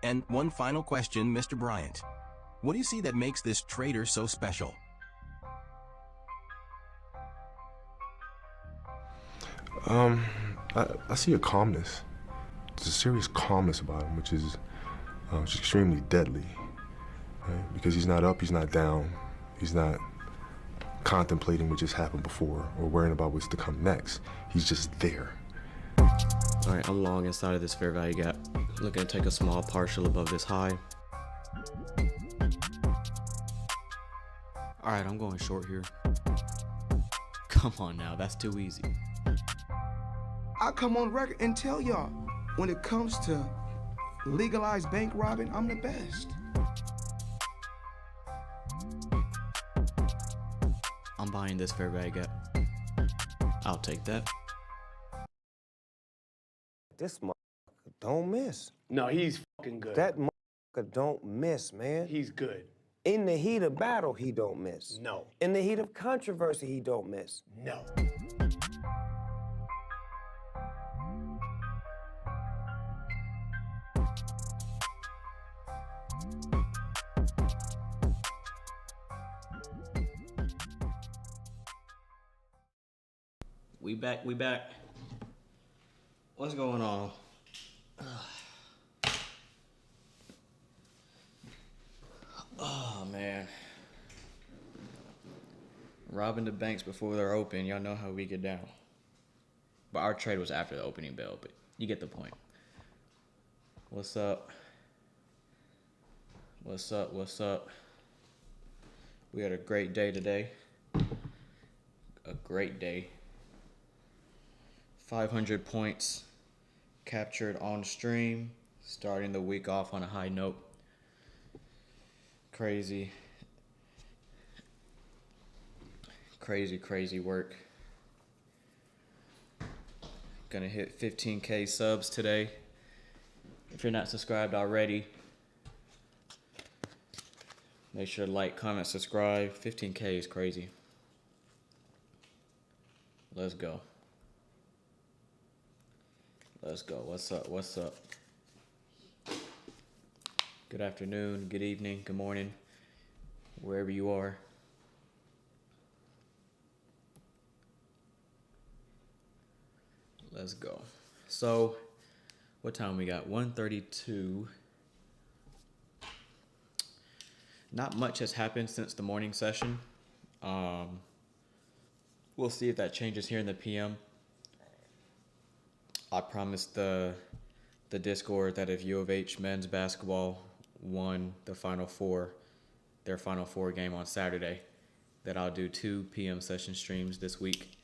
And one final question, Mr. Bryant. What do you see that makes this trader so special? I see a calmness. There's a serious calmness about him, which is extremely deadly. Right? Because he's not up, he's not down, he's not contemplating what just happened before or worrying about what's to come next. He's just there. All right, I'm long inside of this fair value gap. Looking to take a small partial above this high. All right, I'm going short here. Come on now, that's too easy. I come on record and tell y'all, when it comes to legalized bank robbing, I'm the best. I'm buying this fair value gap. I'll take that. This motherfucker don't miss. No, he's fucking good. That motherfucker don't miss, man. He's good. In the heat of battle, he don't miss. No. In the heat of controversy, he don't miss. No. We back. What's going on? Oh, man. Robbing the banks before they're open. Y'all know how we get down. But our trade was after the opening bell, but you get the point. What's up? What's up? What's up? We had a great day today. A great day. 500 points captured on stream, starting the week off on a high note. Crazy work. Gonna hit 15K subs today. If you're not subscribed already, make sure to like, comment, subscribe. 15K is crazy. Let's go. Let's go. What's up? What's up? Good afternoon, good evening, good morning, wherever you are. Let's go. So, what time we got? 1:32. Not much has happened since the morning session. We'll see if that changes here in the PM. I promised the Discord that if U of H men's basketball won the Final Four, their Final Four game on Saturday, that I'll do 2 PM session streams this week.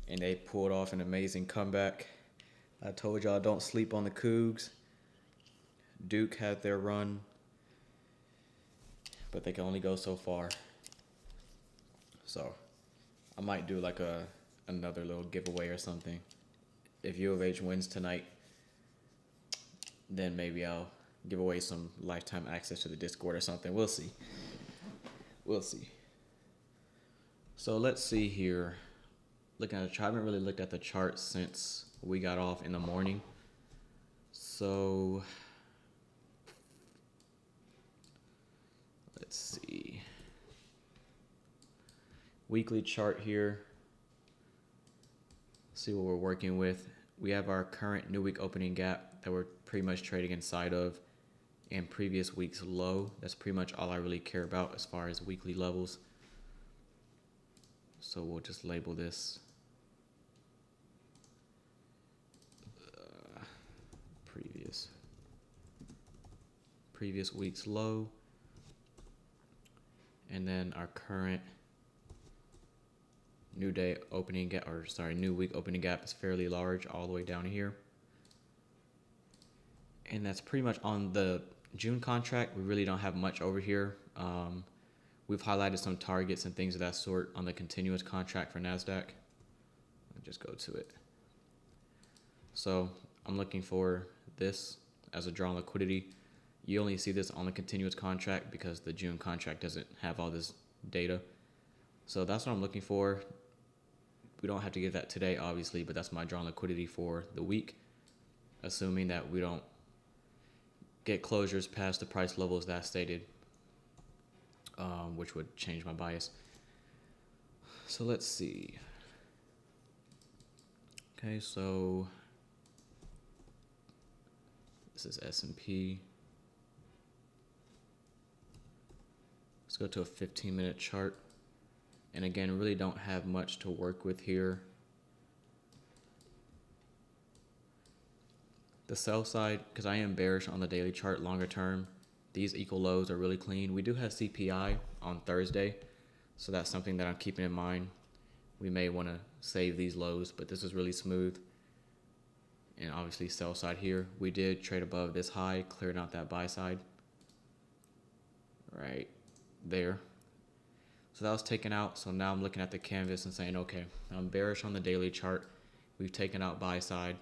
And they pulled off an amazing comeback. I told y'all don't sleep on the Cougs. Duke had their run, but they can only go so far. So I might do like another little giveaway or something. If U of H wins tonight, then maybe I'll give away some lifetime access to the Discord or something. We'll see. We'll see. So let's see here. Looking at the chart, I haven't really looked at the chart since we got off in the morning. So let's see. Weekly chart here. See what we're working with. We have our current new week opening gap that we're pretty much trading inside of, and previous week's low. That's pretty much all I really care about as far as weekly levels. So we'll just label this previous week's low, and then our current new week opening gap is fairly large all the way down here. And that's pretty much on the June contract. We really don't have much over here. We've highlighted some targets and things of that sort on the continuous contract for NASDAQ. I'll just go to it. So I'm looking for this as a draw on liquidity. You only see this on the continuous contract because the June contract doesn't have all this data. So that's what I'm looking for. We don't have to get that today, obviously, but that's my draw on liquidity for the week, assuming that we don't get closures past the price levels that stated, which would change my bias. So let's see. Okay, so this is S&P. Let's go to a 15-minute chart. And again, really don't have much to work with here. The sell side, because I am bearish on the daily chart longer term, these equal lows are really clean. We do have CPI on Thursday, so that's something that I'm keeping in mind. We may want to save these lows, but this is really smooth. And obviously sell side here. We did trade above this high, clearing out that buy side. Right there. So that was taken out. So now I'm looking at the canvas and saying, okay, I'm bearish on the daily chart. We've taken out buy side.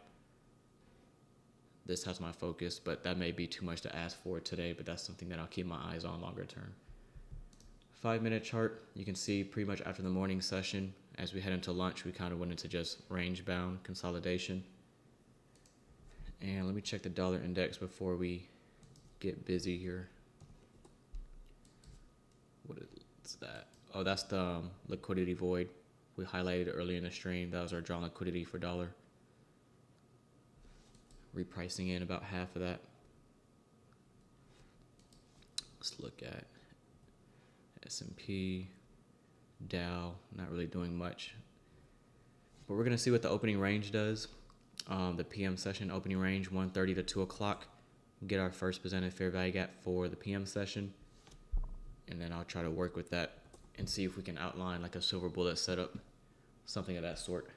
This has my focus, but that may be too much to ask for today, but that's something that I'll keep my eyes on longer term. 5-minute chart, you can see pretty much after the morning session, as we head into lunch, we kind of went into just range bound consolidation. And let me check the dollar index before we get busy here. What is that? Oh, that's the liquidity void we highlighted earlier in the stream. That was our drawn liquidity for dollar. Repricing in about half of that. Let's look at S&P, Dow, not really doing much. But we're going to see what the opening range does. The PM session opening range, 1:30 to 2 o'clock. Get our first presented fair value gap for the PM session. And then I'll try to work with that and see if we can outline like a silver bullet setup, something of that sort.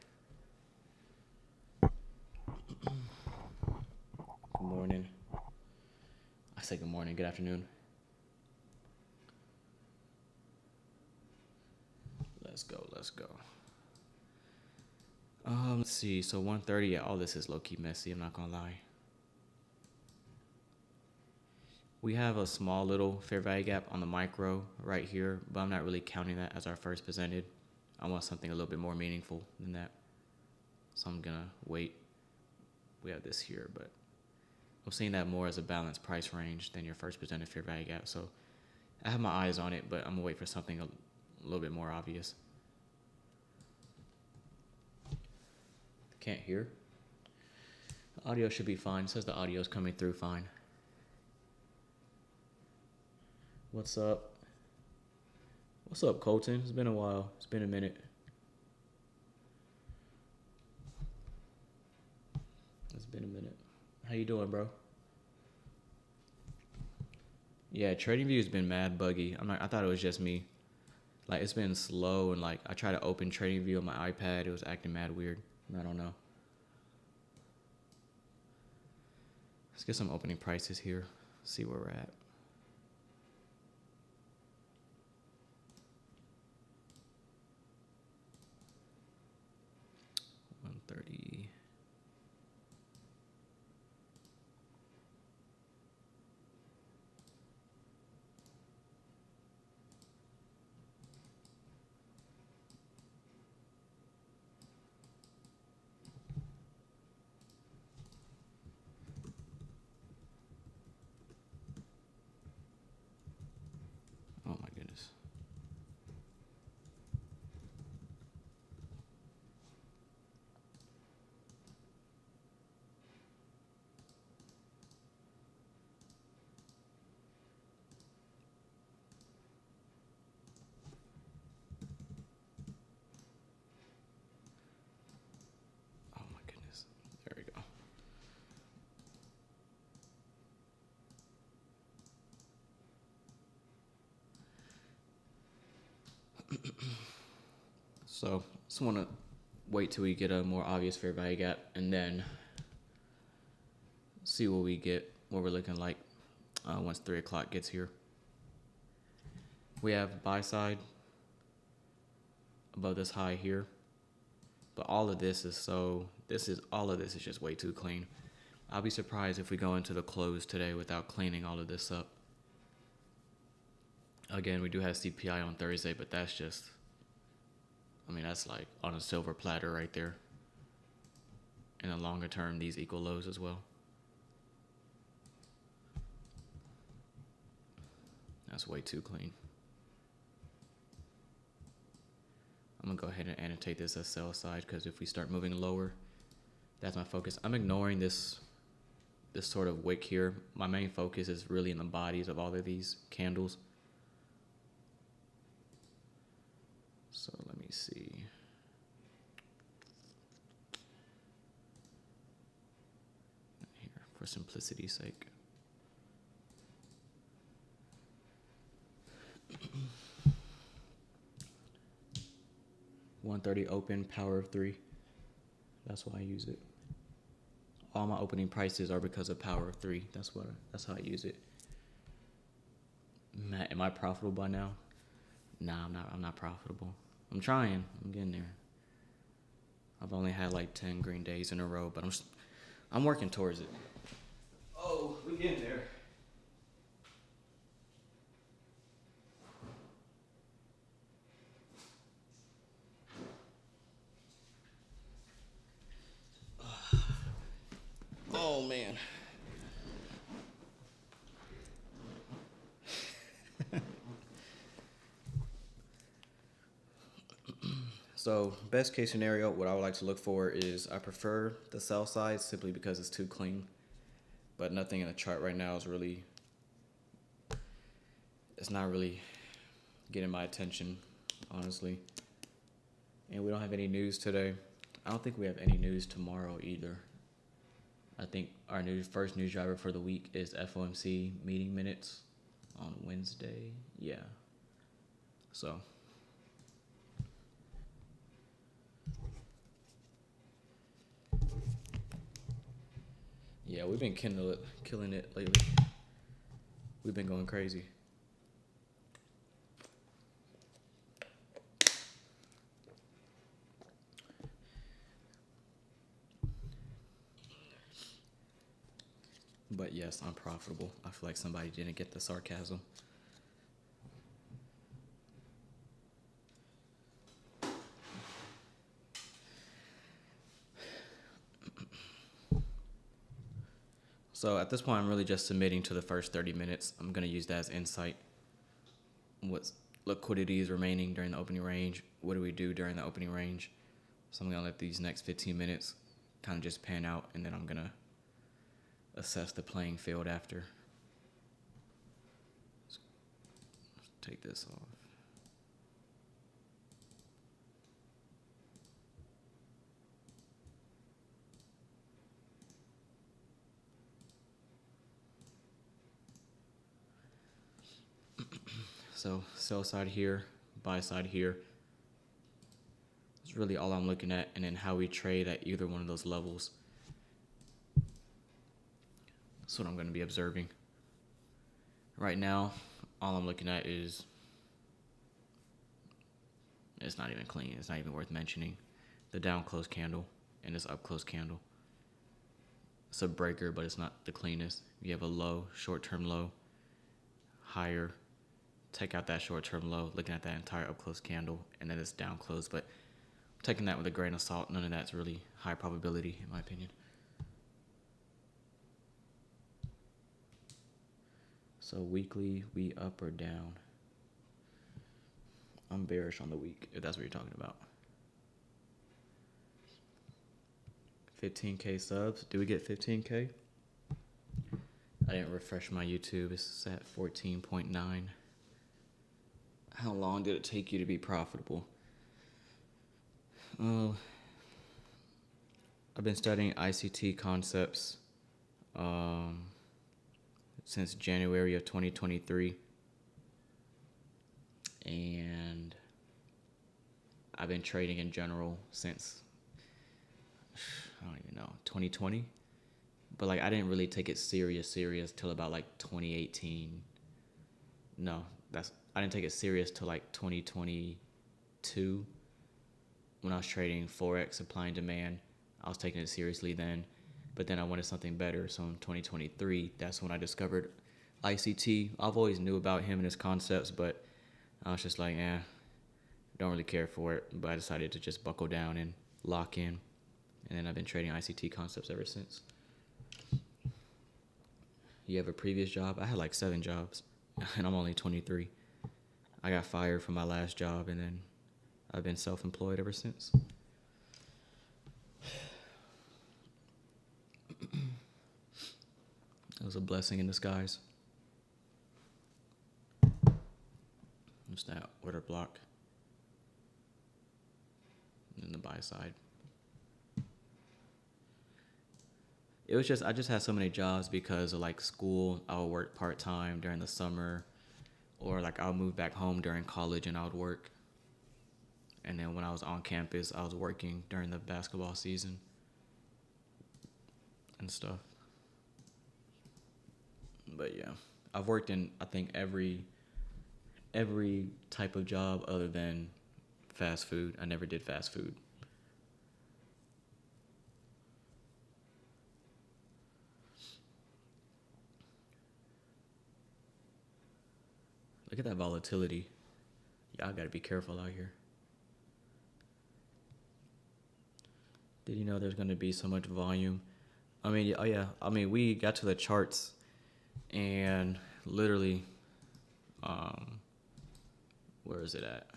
Good morning. I say good morning, good afternoon. Let's go, let's go. Let's see, so 1:30, yeah, all this is low-key messy, I'm not gonna lie. We have a small little fair value gap on the micro right here, but I'm not really counting that as our first presented. I want something a little bit more meaningful than that. So I'm gonna wait. We have this here, but I'm seeing that more as a balanced price range than your first presented fair value gap. So I have my eyes on it, but I'm gonna wait for something a little bit more obvious. Can't hear. The audio should be fine. It says the audio is coming through fine. What's up? What's up, Colton? It's been a while. It's been a minute. It's been a minute. How you doing, bro? Yeah, TradingView's been mad buggy. I thought it was just me. Like, it's been slow, and like I tried to open TradingView on my iPad. It was acting mad weird. I don't know. Let's get some opening prices here. See where we're at. 130. Oh my goodness. Oh my goodness. There we go. So just want to wait till we get a more obvious fair value gap and then see what we get, what we're looking like once 3 o'clock gets here. We have buy side above this high here, but all of this is all of this is just way too clean. I'll be surprised if we go into the close today without cleaning all of this up. Again, we do have CPI on Thursday, but that's just, I mean, that's like on a silver platter right there. In the longer term, these equal lows as well. That's way too clean. I'm gonna go ahead and annotate this as sell side, because if we start moving lower, that's my focus. I'm ignoring this sort of wick here. My main focus is really in the bodies of all of these candles. So let me see. Here, for simplicity's sake. $130 open, power of 3. That's why I use it. All my opening prices are because of power of 3. That's how I use it. Matt, am I profitable by now? Nah, I'm not profitable. I'm trying. I'm getting there. I've only had like 10 green days in a row, but I'm working towards it. Oh, we getting there. Oh man. So best case scenario, what I would like to look for is I prefer the sell side simply because it's too clean. But nothing in the chart right now is really, it's not really getting my attention, honestly. And we don't have any news today. I don't think we have any news tomorrow either. I think our first news driver for the week is FOMC meeting minutes on Wednesday. Yeah. So. Yeah, we've been killing it lately. We've been going crazy. But yes, I'm profitable. I feel like somebody didn't get the sarcasm. So at this point, I'm really just submitting to the first 30 minutes. I'm going to use that as insight. What liquidity is remaining during the opening range? What do we do during the opening range? So I'm going to let these next 15 minutes kind of just pan out, and then I'm going to assess the playing field after. Let's take this off. So sell side here, buy side here. That's really all I'm looking at, and then how we trade at either one of those levels. That's what I'm going to be observing. Right now, all I'm looking at is, it's not even clean. It's not even worth mentioning. The down close candle and this up close candle. It's a breaker, but it's not the cleanest. You have a low, short-term low, higher. Take out that short-term low, looking at that entire up-close candle, and then it's down close. But I'm taking that with a grain of salt. None of that's really high probability, in my opinion. So weekly, we up or down? I'm bearish on the week, if that's what you're talking about. 15K subs. Do we get 15K? I didn't refresh my YouTube. It's at 14.9. How long did it take you to be profitable? I've been studying ICT concepts since January of 2023. And I've been trading in general since, I don't even know, 2020. But like I didn't really take it serious till about like 2018. No, I didn't take it serious till like 2022 when I was trading Forex, supply and demand. I was taking it seriously then, but then I wanted something better. So in 2023, that's when I discovered ICT. I've always knew about him and his concepts, but I was just like, don't really care for it. But I decided to just buckle down and lock in. And then I've been trading ICT concepts ever since. You have a previous job? I had like 7 jobs and I'm only 23. I got fired from my last job, and then I've been self-employed ever since. It was a blessing in disguise. What's that? Order block. And then the buy side. It was just, I just had so many jobs because of like school. I would work part-time during the summer, or like I would move back home during college and I would work. And then when I was on campus, I was working during the basketball season and stuff. But yeah, I've worked in, I think, every type of job other than fast food. I never did fast food. Look at that volatility. Y'all gotta be careful out here. Did you know there's gonna be so much volume? I mean, oh yeah, I mean, we got to the charts and literally, where is it at?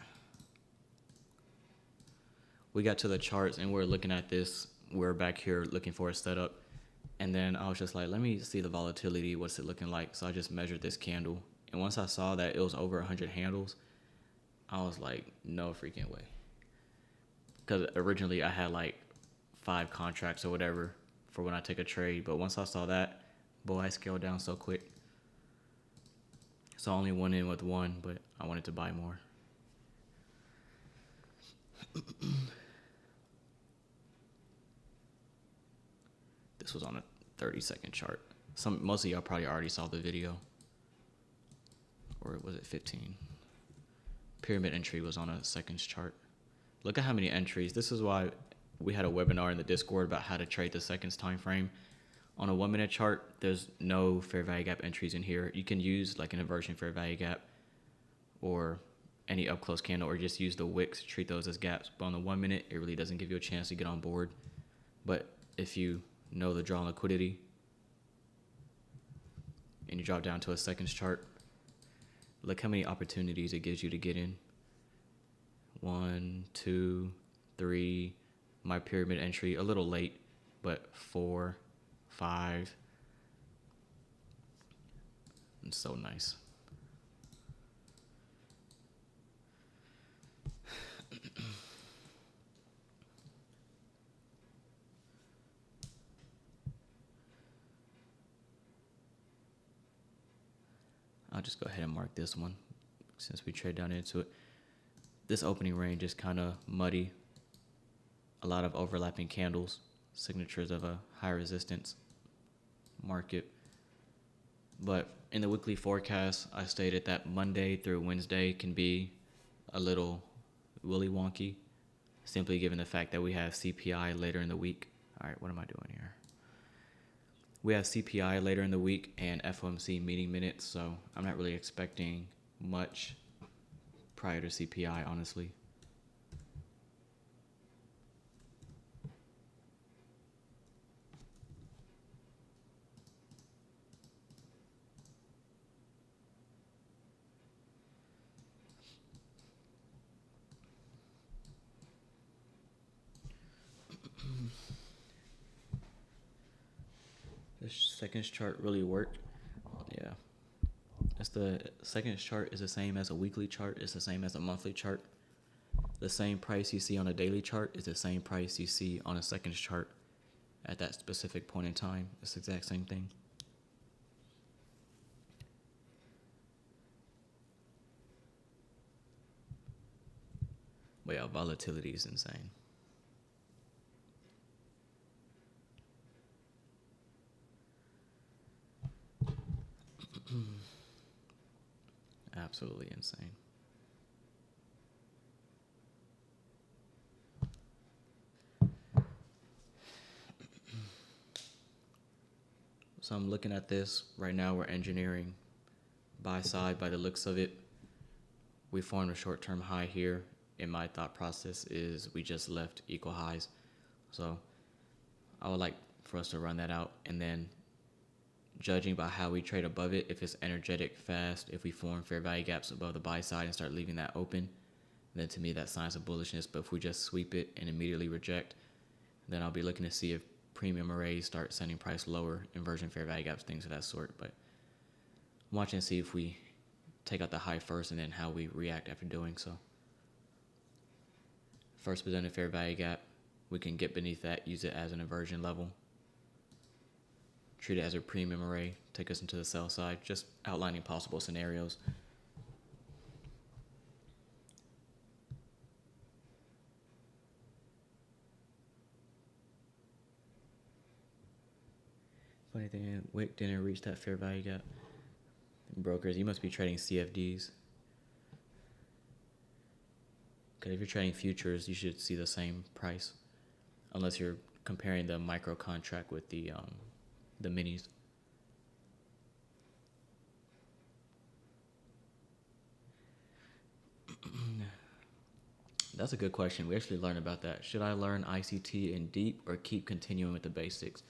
We got to the charts and we're looking at this. We're back here looking for a setup. And then I was just like, let me see the volatility. What's it looking like? So I just measured this candle. And once I saw that it was over 100 handles, I was like, no freaking way. Because originally I had like 5 contracts or whatever for when I take a trade. But once I saw that, boy, I scaled down so quick. So I only went in with 1, but I wanted to buy more. This was on a 30-second chart. Most of y'all probably already saw the video. Or was it 15? Pyramid entry was on a seconds chart. Look at how many entries. This is why we had a webinar in the Discord about how to trade the seconds time frame. On a 1-minute chart, there's no fair value gap entries in here. You can use like an inversion fair value gap or any up close candle, or just use the wicks, treat those as gaps. But on the 1 minute, it really doesn't give you a chance to get on board. But if you know the draw on liquidity and you drop down to a seconds chart, look how many opportunities it gives you to get in. 1, 2, 3, my pyramid entry, a little late, but 4, 5. It's so nice. I'll just go ahead and mark this one since we trade down into it. This opening range is kind of muddy. A lot of overlapping candles, signatures of a high resistance market. But in the weekly forecast, I stated that Monday through Wednesday can be a little willy wonky, simply given the fact that we have CPI later in the week. All right, what am I doing here? We have CPI later in the week and FOMC meeting minutes, so I'm not really expecting much prior to CPI, honestly. This seconds chart really worked. Yeah. The seconds chart is the same as a weekly chart. It's the same as a monthly chart. The same price you see on a daily chart is the same price you see on a seconds chart at that specific point in time. It's the exact same thing. But yeah, volatility is insane. Absolutely insane. So I'm looking at this right now. We're engineering buy side by the looks of it. We formed a short-term high here. In my thought process is we just left equal highs. So I would like for us to run that out and then judging by how we trade above it, if it's energetic, fast, if we form fair value gaps above the buy side and start leaving that open, then to me that's signs of bullishness. But if we just sweep it and immediately reject, then I'll be looking to see if premium arrays start sending price lower, inversion fair value gaps, things of that sort. But I'm watching to see if we take out the high first and then how we react after doing so. First presented fair value gap, we can get beneath that, use it as an inversion level, treat it as a premium array, take us into the sell side, just outlining possible scenarios. Funny thing, Wick didn't reach that fair value gap. Brokers, you must be trading CFDs. Because if you're trading futures, you should see the same price, unless you're comparing the micro contract with the minis. That's a good question. We actually learned about that. Should I learn ICT in deep or keep continuing with the basics?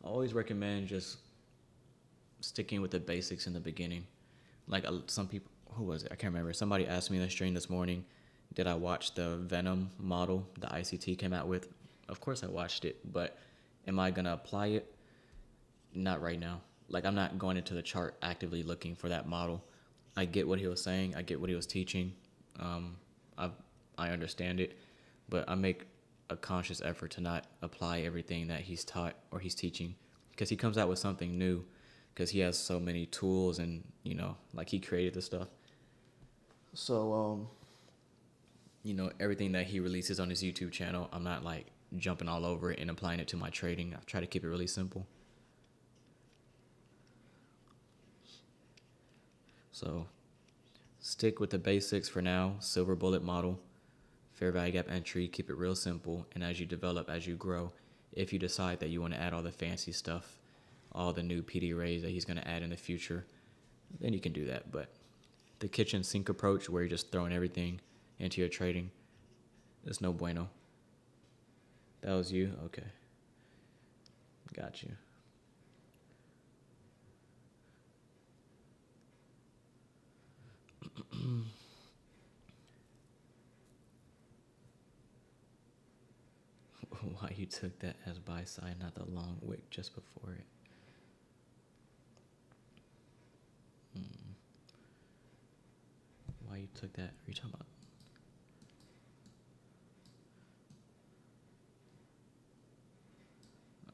I always recommend just sticking with the basics in the beginning. Like some people, who was it? I can't remember. Somebody asked me in the stream this morning, did I watch the Venom model the ICT came out with? Of course I watched it, but am I going to apply it? Not right now. Like, I'm not going into the chart actively looking for that model. I get what he was saying. I get what he was teaching. I understand it, but I make a conscious effort to not apply everything that he's taught or he's teaching, because he comes out with something new, because he has so many tools and, you know, like he created the stuff. So, you know, everything that he releases on his YouTube channel, I'm not like jumping all over it and applying it to my trading. I try to keep it really simple. So stick with the basics for now. Silver bullet model, fair value gap entry, keep it real simple. And as you develop, as you grow, if you decide that you want to add all the fancy stuff, all the new PD arrays that he's going to add in the future, then you can do that. But the kitchen sink approach, where you're just throwing everything into your trading, it's no bueno. That was you? Okay. Got you. Why you took that as buy side, not the long wick just before it? Why you took that? Are you talking about?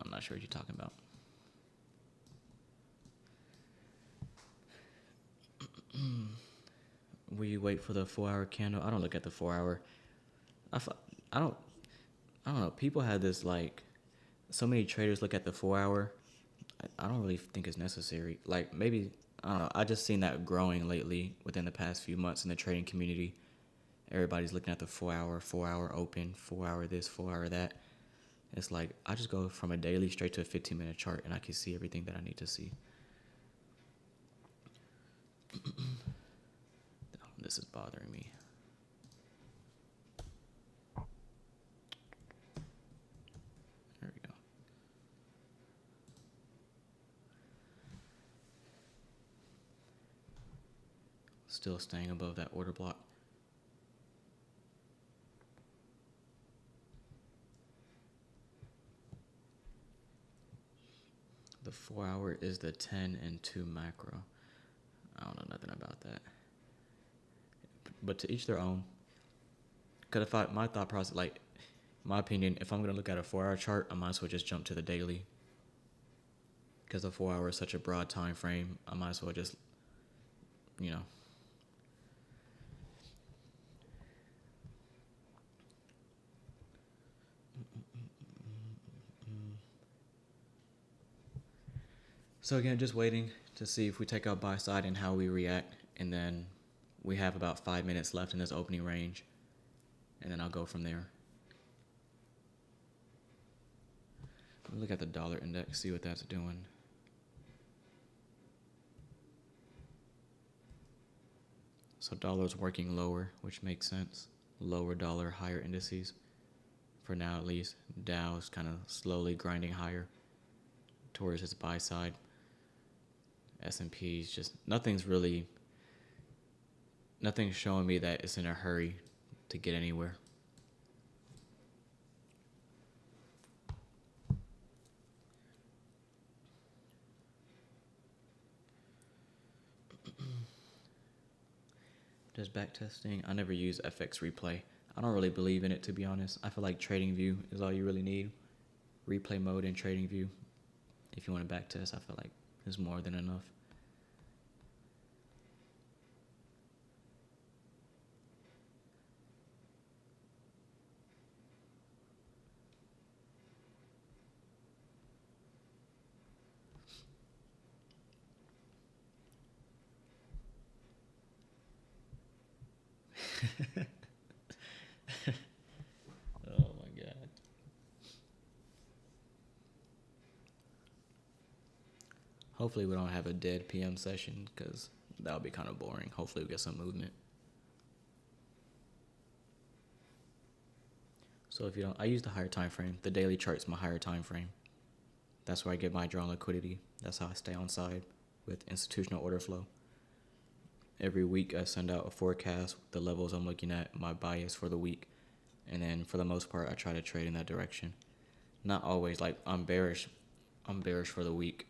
I'm not sure what you're talking about. Will you wait for the 4-hour candle? I don't look at the 4-hour. I don't know. People have this, like, so many traders look at the 4-hour. I don't really think it's necessary. Like, maybe, I don't know. I just seen that growing lately within the past few months in the trading community. Everybody's looking at the 4-hour open, 4-hour this, 4-hour that. It's like, I just go from a daily straight to a 15-minute chart, and I can see everything that I need to see. This is bothering me. There we go. Still staying above that order block. The 4-hour is the 10 and 2 macro. I don't know nothing about that. But to each their own. Because my thought process, like, my opinion, if I'm going to look at a 4-hour chart, I might as well just jump to the daily. Because the 4-hour is such a broad time frame, I might as well just, you know. So again, just waiting to see if we take out buy side and how we react, and then we have about 5 minutes left in this opening range, and then I'll go from there. Let me look at the dollar index, see what that's doing. So dollar's working lower, which makes sense. Lower dollar, higher indices. For now at least. Dow is kind of slowly grinding higher towards its buy side. S&P's just nothing's showing me that it's in a hurry to get anywhere. Just backtesting. I never use FX replay. I don't really believe in it, to be honest. I feel like TradingView is all you really need. Replay mode and TradingView. If you want to backtest, I feel like it's more than enough. Oh my god. Hopefully we don't have a dead PM session, because that would be kind of boring. Hopefully we get some movement. So if you don't, I use the higher time frame. The daily chart's my higher time frame. That's where I get my draw on liquidity. That's how I stay on side with institutional order flow. Every week I send out a forecast with the levels I'm looking at, my bias for the week. And then for the most part, I try to trade in that direction. Not always, like I'm bearish for the week,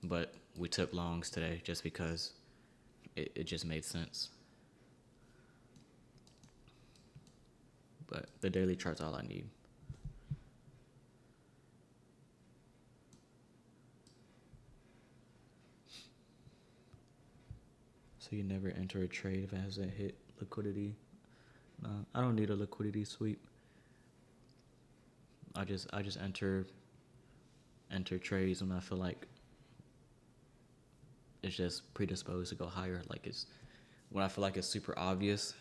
but we took longs today just because it just made sense. But the daily chart's all I need. So you never enter a trade if it hasn't hit liquidity. No, I don't need a liquidity sweep. I just enter trades when I feel like it's just predisposed to go higher. Like it's when I feel like it's super obvious.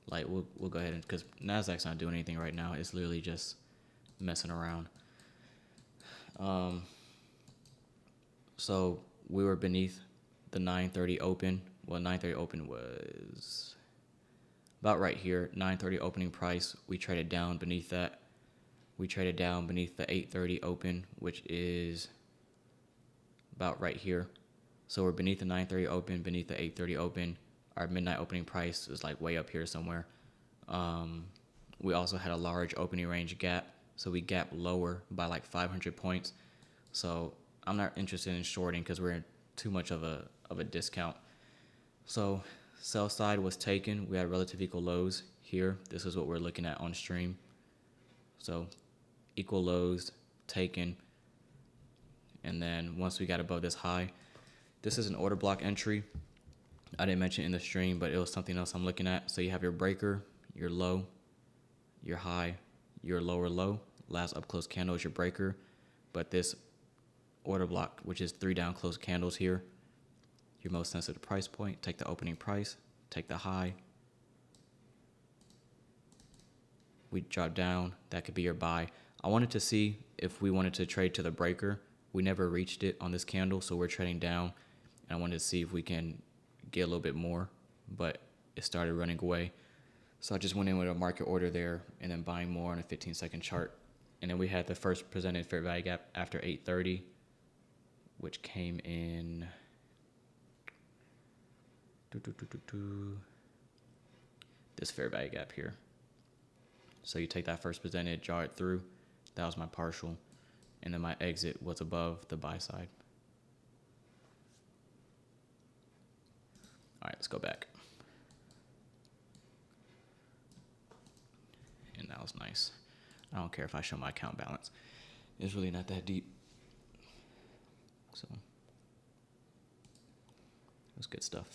Like we'll go ahead and, because Nasdaq's not doing anything right now. It's literally just messing around. So we were beneath the 930 open. Well, 930 open was about right here. 930 opening price. We traded down beneath that. We traded down beneath the 830 open, which is about right here. So we're beneath the 930 open, beneath the 830 open. Our midnight opening price is like way up here somewhere. We also had a large opening range gap. So we gapped lower by like 500 points. So I'm not interested in shorting because we're in too much of a discount. So sell side was taken. We had relative equal lows here. This is what we're looking at on stream. So equal lows taken. And then once we got above this high, this is an order block entry. I didn't mention it in the stream, but it was something else I'm looking at. So you have your breaker, your low, your high, your lower low. Last up close candle is your breaker. But this order block, which is 3 down close candles here, your most sensitive price point, take the opening price, take the high. We drop down, that could be your buy. I wanted to see if we wanted to trade to the breaker. We never reached it on this candle, so we're trading down. And I wanted to see if we can get a little bit more, but it started running away. So I just went in with a market order there and then buying more on a 15-second chart. And then we had the first presented fair value gap after 830, which came in this fair value gap here. So you take that first presented, draw it through. That was my partial. And then my exit was above the buy side. All right, let's go back. And that was nice. I don't care if I show my account balance. It's really not that deep. So, it was good stuff.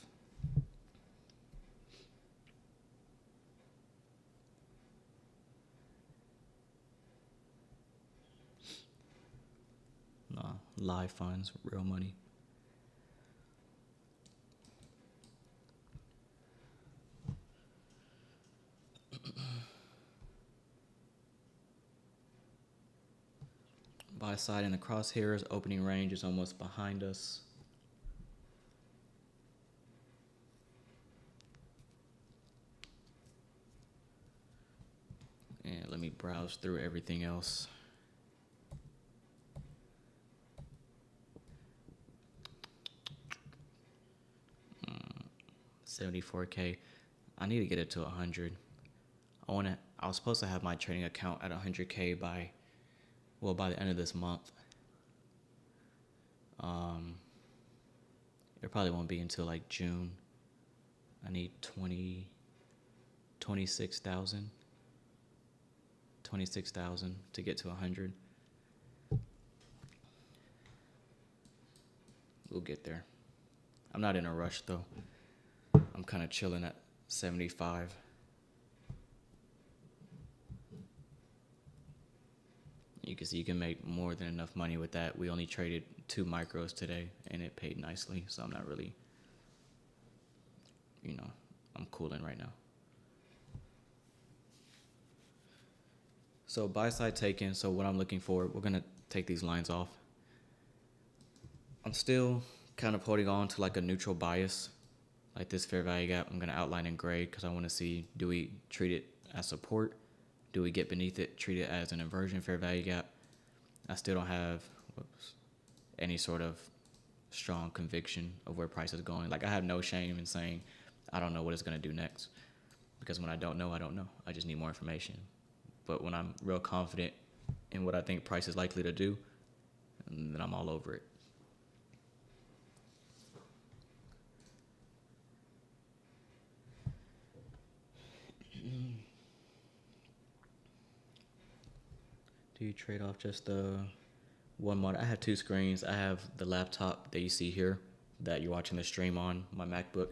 Nah, live funds, real money. Buy side in the crosshairs, opening range is almost behind us. And let me browse through everything else. 74K. I need to get it to 100. I was supposed to have my trading account at 100K by the end of this month. It probably won't be until like June. I need 26,000 to get to 100. We'll get there. I'm not in a rush though. I'm kind of chilling at 75. You can see you can make more than enough money with that. We only traded 2 micros today and it paid nicely, so I'm not really, I'm cooling right now. So buy side taken. So what I'm looking for, we're gonna take these lines off. I'm still kind of holding on to like a neutral bias, like this fair value gap. I'm gonna outline in gray because I want to see, do we treat it as support? Do we get beneath it, treat it as an inversion fair value gap? I still don't have any sort of strong conviction of where price is going. Like I have no shame in saying I don't know what it's gonna do next, because when I don't know, I don't know. I just need more information. But when I'm real confident in what I think price is likely to do, then I'm all over it. Do you trade off just one monitor? I have 2 screens. I have the laptop that you see here that you're watching the stream on, my MacBook,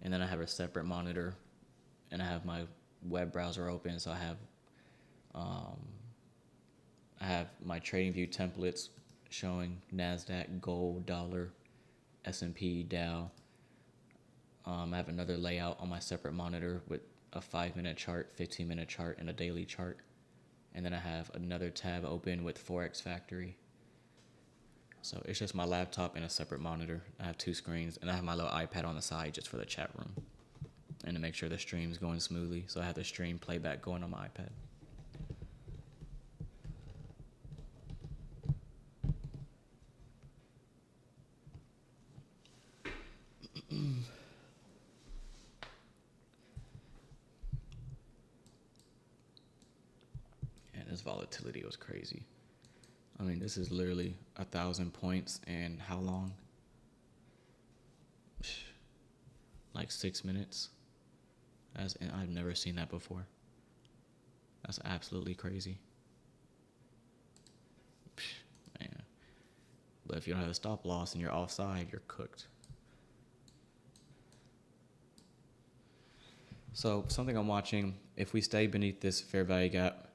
and then I have a separate monitor, and I have my web browser open. So I have my TradingView templates showing NASDAQ, gold, dollar, S&P, Dow. I have another layout on my separate monitor with a 5-minute chart, 15-minute chart, and a daily chart. And then I have another tab open with Forex Factory. So it's just my laptop and a separate monitor. I have 2 screens, and I have my little iPad on the side just for the chat room and to make sure the stream's going smoothly. So I have the stream playback going on my iPad. This volatility was crazy. I mean, this is literally 1,000 points in how long? Like 6 minutes. And I've never seen that before. That's absolutely crazy. Man. But if you don't have a stop loss and you're offside, you're cooked. So something I'm watching, if we stay beneath this fair value gap,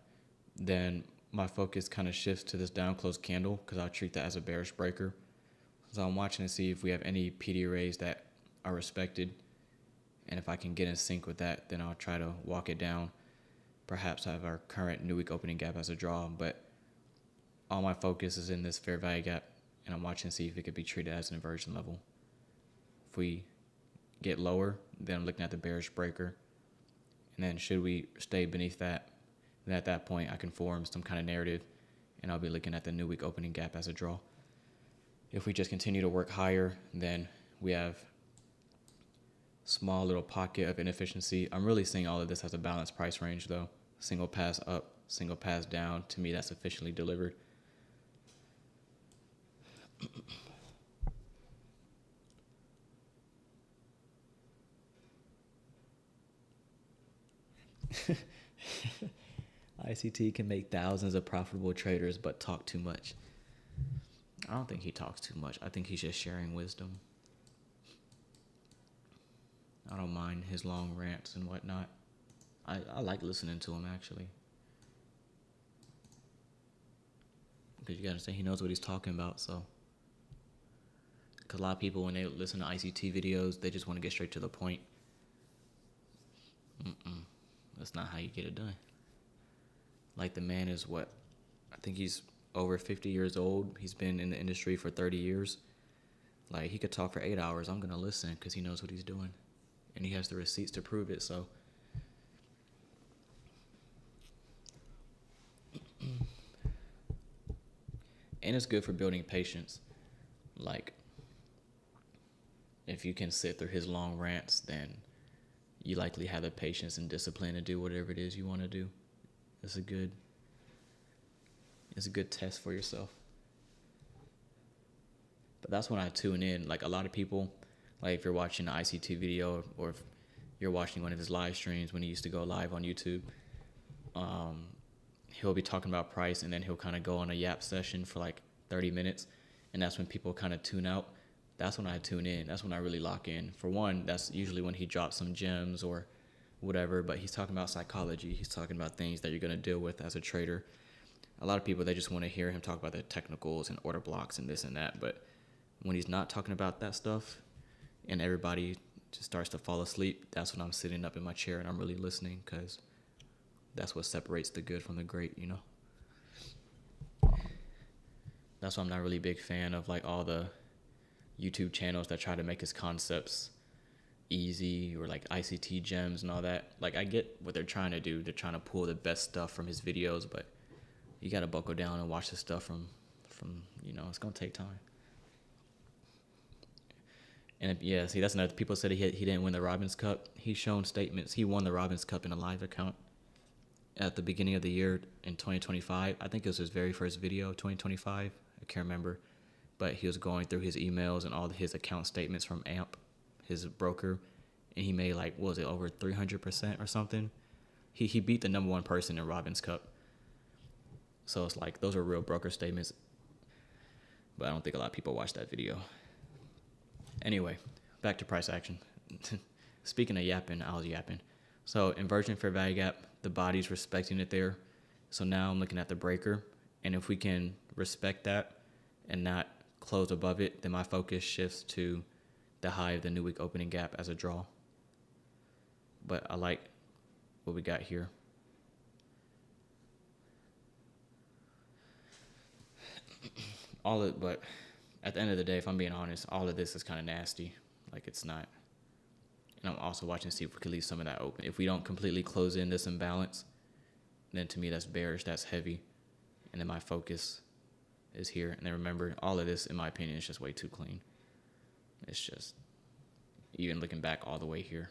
then my focus kind of shifts to this down close candle, because I'll treat that as a bearish breaker. So I'm watching to see if we have any PD arrays that are respected, and if I can get in sync with that, then I'll try to walk it down. Perhaps have our current new week opening gap as a draw, but all my focus is in this fair value gap, and I'm watching to see if it could be treated as an inversion level. If we get lower, then I'm looking at the bearish breaker, and then should we stay beneath that, then at that point I can form some kind of narrative, and I'll be looking at the new week opening gap as a draw. If we just continue to work higher, then we have small little pocket of inefficiency. I'm really seeing all of this as a balanced price range though. Single pass up, single pass down. To me, that's efficiently delivered. ICT can make thousands of profitable traders, but talk too much. I don't think he talks too much. I think he's just sharing wisdom. I don't mind his long rants and whatnot. I like listening to him, actually. Because you gotta say he knows what he's talking about, so. Because a lot of people, when they listen to ICT videos, they just want to get straight to the point. That's not how you get it done. Like, the man is what? I think he's over 50 years old. He's been in the industry for 30 years. Like, he could talk for 8 hours. I'm going to listen because he knows what he's doing. And he has the receipts to prove it, so. And it's good for building patience. Like, if you can sit through his long rants, then you likely have the patience and discipline to do whatever it is you want to do. It's a good test for yourself. But that's when I tune in. Like a lot of people, like if you're watching an ICT video or if you're watching one of his live streams when he used to go live on YouTube, he'll be talking about price and then he'll kind of go on a yap session for like 30 minutes. And that's when people kind of tune out. That's when I tune in. That's when I really lock in. For one, that's usually when he drops some gems or whatever, but he's talking about psychology. He's talking about things that you're going to deal with as a trader. A lot of people, they just want to hear him talk about the technicals and order blocks and this and that. But when he's not talking about that stuff and everybody just starts to fall asleep, that's when I'm sitting up in my chair and I'm really listening, because that's what separates the good from the great, you know? That's why I'm not really a big fan of like all the YouTube channels that try to make his concepts easy, or like ICT gems and all that. Like I get what they're trying to do. They're trying to pull the best stuff from his videos, but you got to buckle down and watch the stuff from, you know, it's going to take time. And yeah, see, that's another, people said he didn't win the Robbins Cup. He's shown statements. He won the Robbins Cup in a live account at the beginning of the year in 2025. I think it was his very first video, 2025. I can't remember. But he was going through his emails and all his account statements from AMP, his broker, and he made like, what was it, over 300% or something? He beat the #1 person in Robbins Cup. So it's like, those are real broker statements. But I don't think a lot of people watch that video. Anyway, back to price action. Speaking of yapping, I was yapping. So inversion fair value gap, the body's respecting it there. So now I'm looking at the breaker. And if we can respect that and not close above it, then my focus shifts to the high of the new week opening gap as a draw. But I like what we got here. But at the end of the day, if I'm being honest, all of this is kind of nasty. Like, it's not. And I'm also watching to see if we can leave some of that open. If we don't completely close in this imbalance, then to me that's bearish, that's heavy. And then my focus is here. And then remember, all of this, in my opinion, is just way too clean. It's just, even looking back all the way here.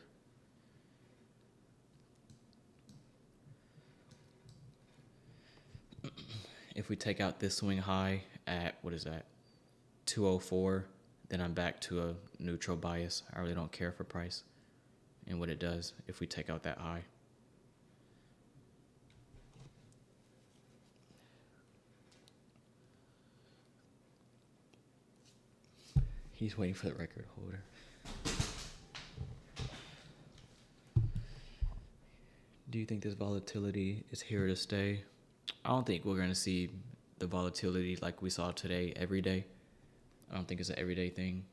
If we take out this swing high at, what is that, 204, then I'm back to a neutral bias. I really don't care for price and what it does if we take out that high. He's waiting for the record holder. Do you think this volatility is here to stay? I don't think we're going to see the volatility like we saw today every day. I don't think it's an everyday thing.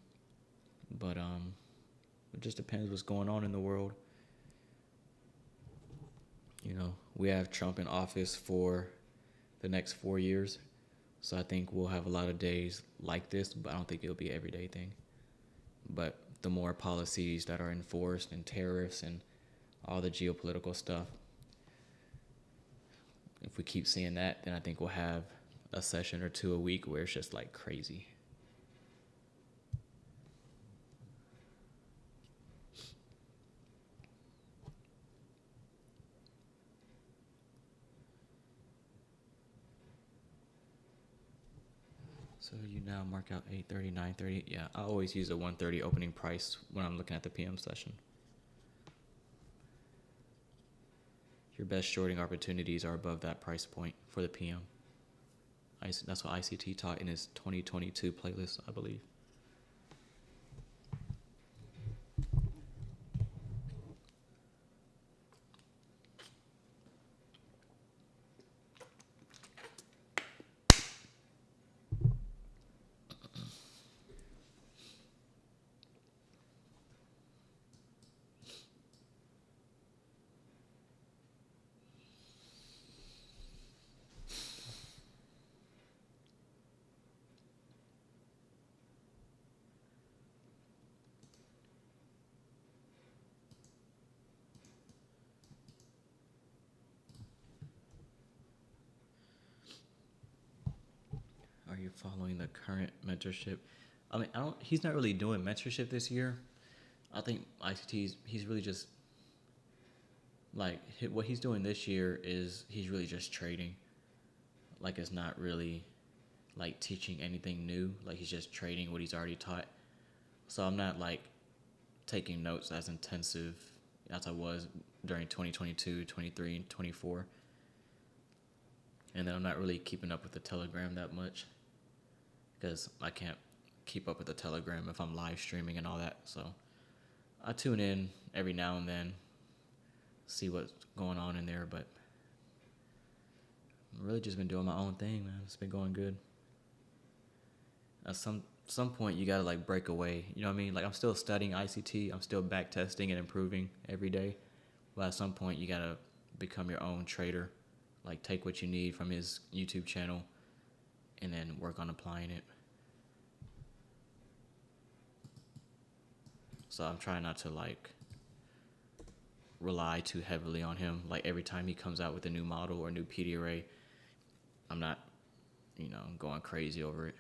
But it just depends what's going on in the world. You know, we have Trump in office for the next 4 years. So I think we'll have a lot of days like this, but I don't think it'll be an everyday thing. But the more policies that are enforced and tariffs and all the geopolitical stuff, if we keep seeing that, then I think we'll have a session or two a week where it's just like crazy. So you now mark out 8:30, 9:30. Yeah, I always use a 1:30 opening price when I'm looking at the PM session. Your best shorting opportunities are above that price point for the PM. That's what ICT taught in his 2022 playlist, I believe. Are you following the current mentorship? He's not really doing mentorship this year. I think ICT's, he's really just like what he's doing this year is he's really just trading. Like it's not really like teaching anything new. Like he's just trading what he's already taught. So I'm not like taking notes as intensive as I was during 2022, 23, and 24. And then I'm not really keeping up with the Telegram that much because I can't keep up with the Telegram if I'm live streaming and all that. So I tune in every now and then, see what's going on in there, but I've really just been doing my own thing, man. It's been going good. At some point, you gotta like break away. You know what I mean? Like I'm still studying ICT. I'm still back testing and improving every day. But at some point, you gotta become your own trader. Like take what you need from his YouTube channel and then work on applying it. So I'm trying not to like rely too heavily on him. Like every time he comes out with a new model or a new PD array, I'm not, going crazy over it.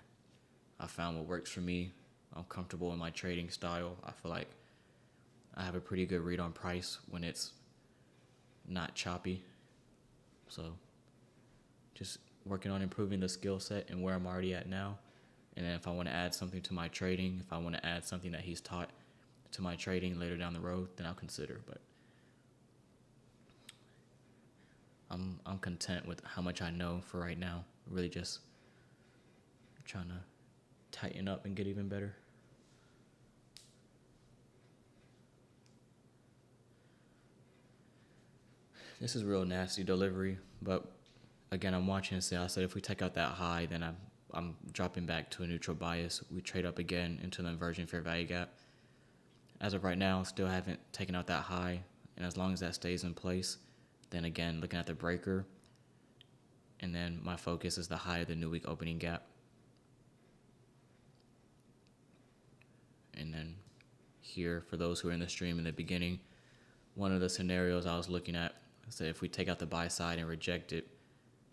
I found what works for me. I'm comfortable in my trading style. I feel like I have a pretty good read on price when it's not choppy. So just working on improving the skill set and where I'm already at now. And then if I want to add something to my trading, if I want to add something that he's taught to my trading later down the road, then I'll consider. But I'm content with how much I know for right now. Really just trying to tighten up and get even better. This is real nasty delivery, but again, I'm watching and say, I said if we take out that high, then I'm dropping back to a neutral bias. We trade up again into the inversion fair value gap. As of right now, still haven't taken out that high, and as long as that stays in place, then again, looking at the breaker, and then my focus is the high of the new week opening gap. And then here, for those who are in the stream in the beginning, one of the scenarios I was looking at, so if we take out the buy side and reject it,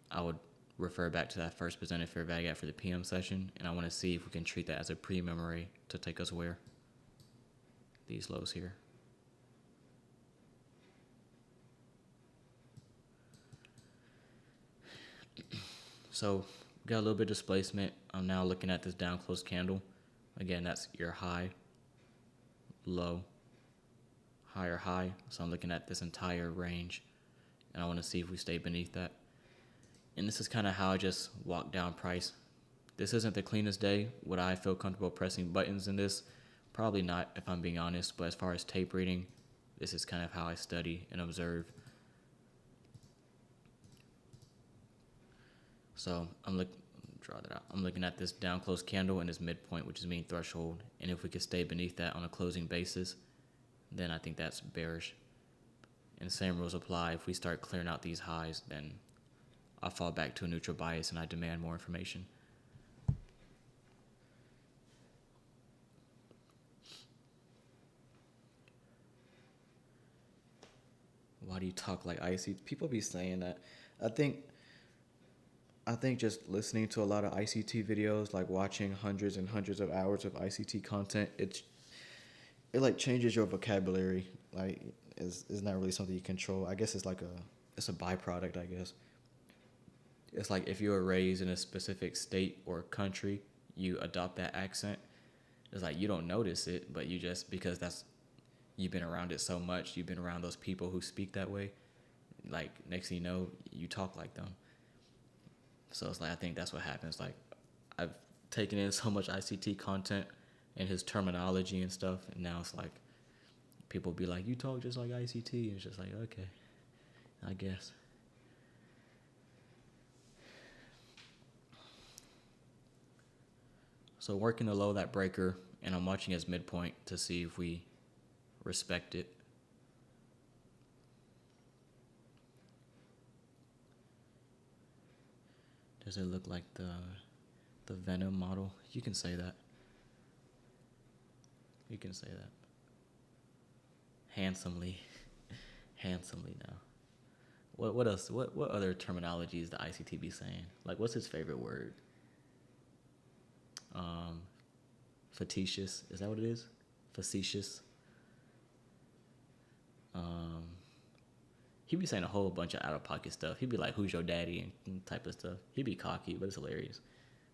I would refer back to that first presented fair value gap for the PM session, and I want to see if we can treat that as a premium array to take us where? These lows here. So got a little bit of displacement. I'm now looking at this down close candle. Again, that's your high, low, higher high. So I'm looking at this entire range, and I want to see if we stay beneath that. And this is kind of how I just walk down price. This isn't the cleanest day. Would I feel comfortable pressing buttons in this? Probably not, if I'm being honest. But as far as tape reading, this is kind of how I study and observe. So draw that out. I'm looking at this down close candle and this midpoint, which is mean threshold. And if we could stay beneath that on a closing basis, then I think that's bearish. And the same rules apply. If we start clearing out these highs, then I fall back to a neutral bias and I demand more information. Why do you talk like ICT? People be saying that. I think just listening to a lot of ICT videos, like watching hundreds and hundreds of hours of ICT content, it like changes your vocabulary. Like it's not really something you control. I guess it's a byproduct, I guess. It's like if you were raised in a specific state or country, you adopt that accent. It's like you don't notice it, but you just, because you've been around it so much, you've been around those people who speak that way, like next thing you know, you talk like them. So it's like, I think that's what happens. Like I've taken in so much ICT content and his terminology and stuff, and now it's like people be like, you talk just like ICT, and it's just like, okay, I guess. So working below that breaker, and I'm watching his midpoint to see if we respect it. Does it look like the Venom model? You can say that. You can say that. Handsomely. Handsomely now. What else? What other terminology is the ICT be saying? Like, what's his favorite word? Facetious. Is that what it is? Facetious. He be saying a whole bunch of out-of-pocket stuff. He'd be like, who's your daddy and type of stuff. He'd be cocky, but it's hilarious.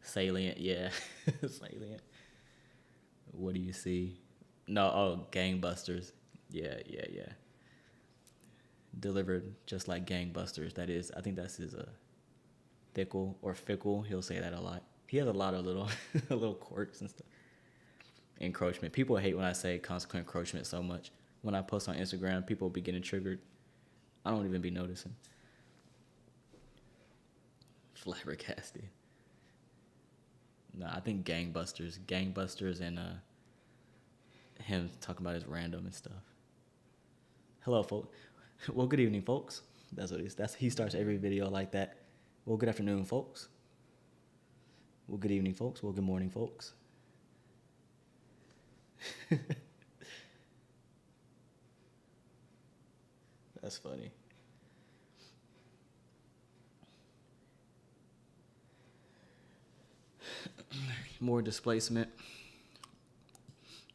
Salient, yeah. Salient. What do you see? No, oh, gangbusters. Yeah. Delivered just like gangbusters. That is, I think that's his fickle or fickle. He'll say that a lot. He has a lot of little little quirks and stuff. Encroachment. People hate when I say consequent encroachment so much. When I post on Instagram, people be getting triggered. I don't even be noticing. Flabbergasted. No, I think gangbusters and him talking about his random and stuff. Hello, folks. Well, good evening, folks. That's what he starts every video like that. Well, good afternoon, folks. Well, good evening, folks. Well, good morning, folks. That's funny. More displacement.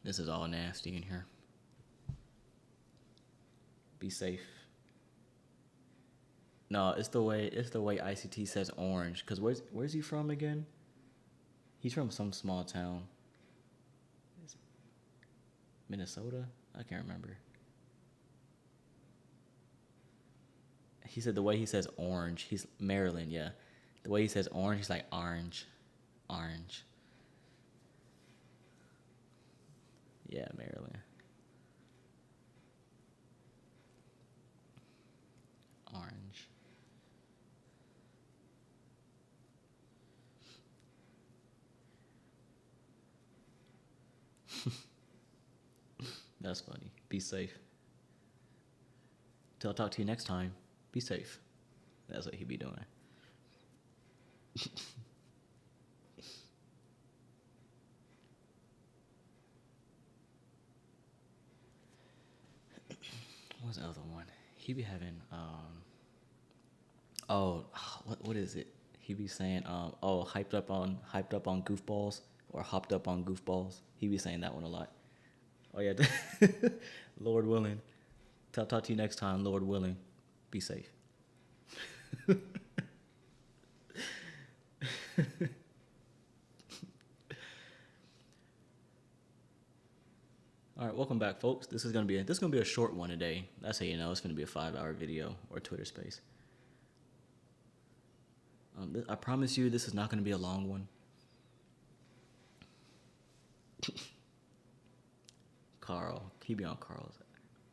This is all nasty in here. Be safe. No, it's the way ICT says orange. Cause where's he from again? He's from some small town. Minnesota? I can't remember. He said the way he says orange, he's Maryland, yeah. The way he says orange, he's like orange. Orange. Yeah, Maryland. Orange. That's funny. Be safe. Till I'll talk to you next time. Be safe. That's what he be doing. What was the other one? He be having what is it? He be saying hyped up on goofballs or hopped up on goofballs. He be saying that one a lot. Oh yeah. Lord willing. Till I'll talk to you next time, Lord willing. Be safe. All right, welcome back, folks. This is gonna be a short one today. That's how you know it's gonna be a 5-hour video or Twitter Space. I promise you, this is not gonna be a long one. Carl, he be on Carl's,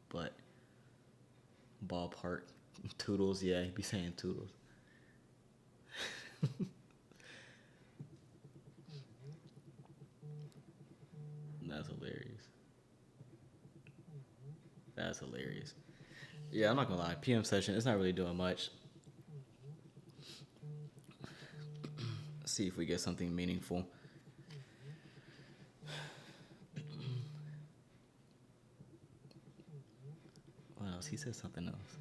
but ballpark toodles. Yeah, he be saying toodles. That's hilarious. That's hilarious. Yeah, I'm not gonna lie. PM session, it's not really doing much. Let's see if we get something meaningful. What else? He said something else.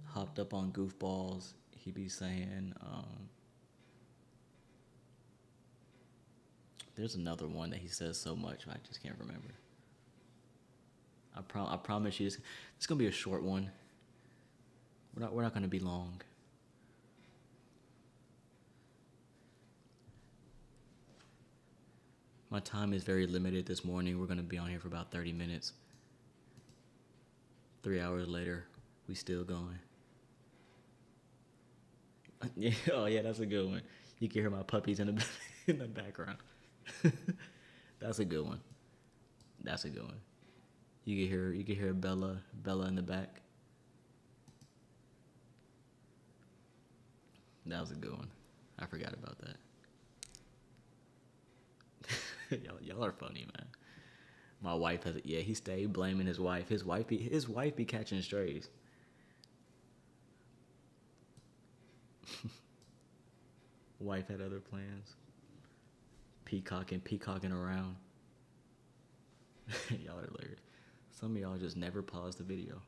Hopped up on goofballs. He be saying, there's another one that he says so much, I just can't remember. I promise you, it's gonna be a short one. We're not gonna be long. My time is very limited this morning. We're gonna be on here for about 30 minutes. 3 hours later, we still going. Yeah, oh yeah, that's a good one. You can hear my puppies in the background. That's a good one. That's a good one. You can hear Bella in the back. That was a good one. I forgot about that. y'all are funny, man. My wife he stayed blaming his wife. His wife be catching strays. Wife had other plans. Peacocking around. Y'all are hilarious. Some of y'all just never pause the video.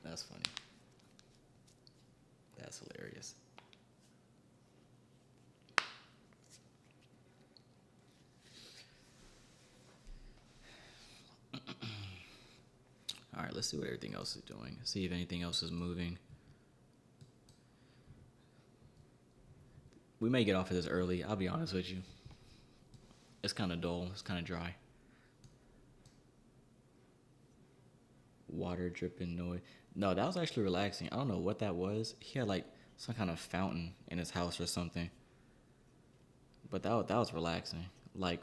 That's funny. That's hilarious. All right, let's see what everything else is doing. See if anything else is moving. We may get off of this early. I'll be honest with you. It's kind of dull. It's kind of dry. Water dripping noise. No, that was actually relaxing. I don't know what that was. He had like some kind of fountain in his house or something. But that was relaxing. Like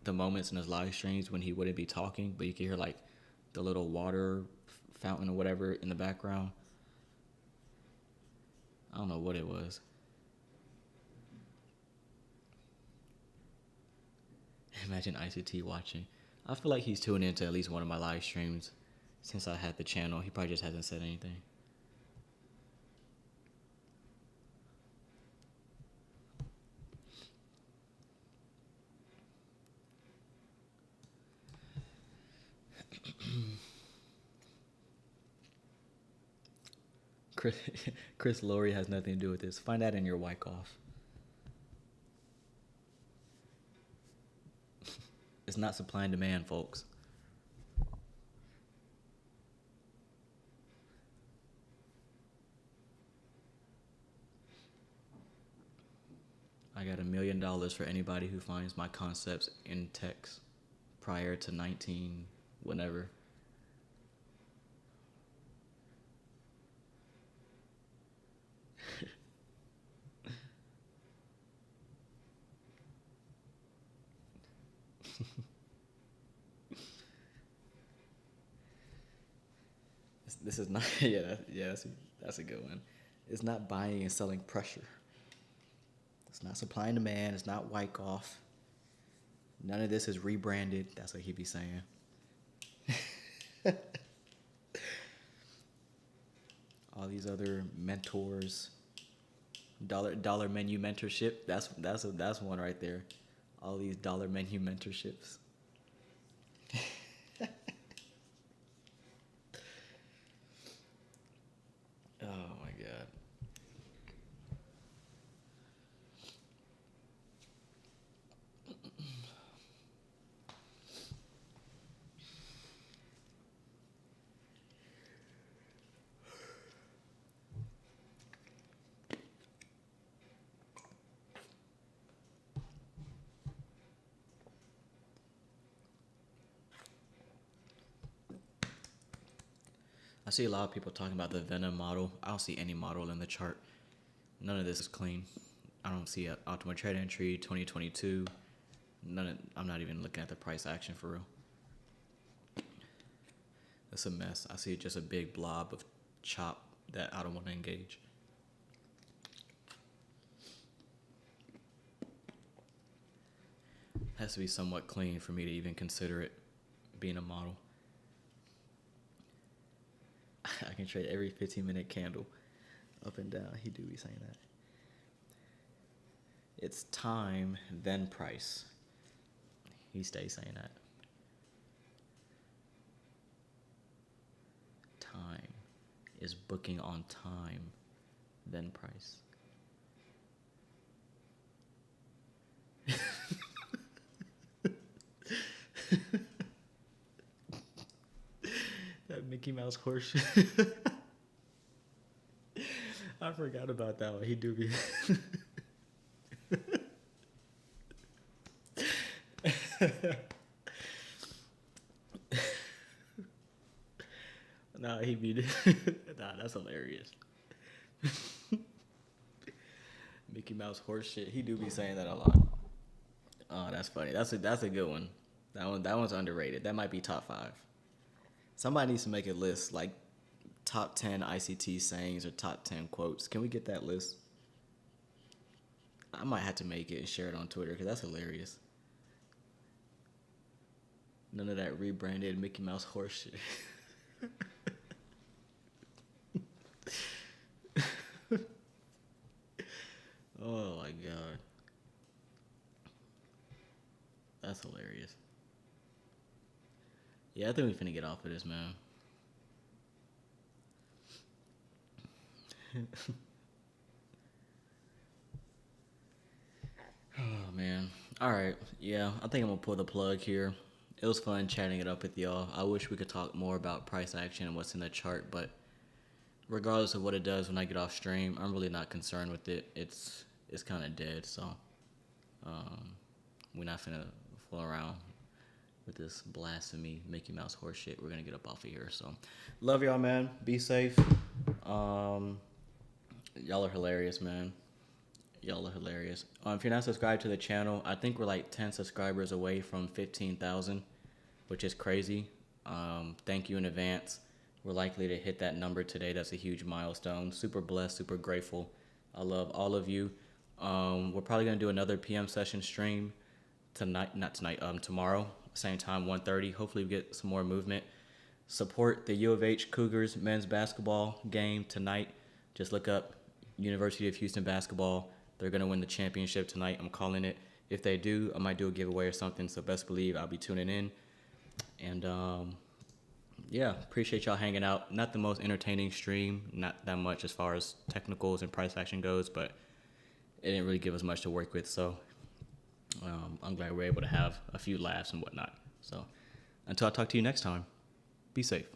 the moments in his live streams when he wouldn't be talking, but you could hear like the little water fountain or whatever in the background. I don't know what it was. Imagine ICT watching. I feel like he's tuned into at least one of my live streams since I had the channel. He probably just hasn't said anything. Chris Lowry has nothing to do with this. Find that in your Wyckoff. It's not supply and demand, folks. I got $1 million for anybody who finds my concepts in text prior to 19 whenever. This is not, that's a good one. It's not buying and selling pressure. It's not supply and demand. It's not Wyckoff. None of this is rebranded. That's what he be saying. All these other mentors, dollar menu mentorship. That's one right there. All these dollar menu mentorships. Oh my God. I see a lot of people talking about the Venom model. I don't see any model in the chart. None of this is clean. I don't see an optimal trade entry 2022. I'm not even looking at the price action for real. It's a mess. I see just a big blob of chop that I don't want to engage. Has to be somewhat clean for me to even consider it being a model. I can trade every 15-minute candle up and down. He do be saying that. It's time, then price. He stays saying that. Time is booking on time, then price. That Mickey Mouse horse. I forgot about that one. He do be. Nah, he be. Nah, that's hilarious. Mickey Mouse horse shit. He do be saying that a lot. Oh, that's funny. That's a good one. That one's underrated. That might be top 5. Somebody needs to make a list, like top 10 ICT sayings or top 10 quotes. Can we get that list? I might have to make it and share it on Twitter because that's hilarious. None of that rebranded Mickey Mouse horse shit. Oh my God. That's hilarious. Yeah, I think we finna get off of this, man. Oh, man. All right. Yeah, I think I'm gonna pull the plug here. It was fun chatting it up with y'all. I wish we could talk more about price action and what's in the chart, but regardless of what it does when I get off stream, I'm really not concerned with it. It's kind of dead, so we're not finna fool around with this blasphemy Mickey Mouse horse shit. We're gonna get up off of here. So, love y'all, man. Be safe. Y'all are hilarious, man. Y'all are hilarious. If you're not subscribed to the channel, I think we're like 10 subscribers away from 15,000, which is crazy. Thank you in advance. We're likely to hit that number today. That's a huge milestone. Super blessed, super grateful. I love all of you. We're probably gonna do another PM session stream tomorrow, same time, 1:30. Hopefully we get some more movement. Support the U of H Cougars men's basketball game tonight. Just look up University of Houston basketball. They're gonna win the championship tonight. I'm calling it. If they do, I might do a giveaway or something. So best believe I'll be tuning in. And yeah, appreciate y'all hanging out. Not the most entertaining stream, not that much as far as technicals and price action goes, but it didn't really give us much to work with. So I'm glad we're able to have a few laughs and whatnot. So until I talk to you next time, be safe.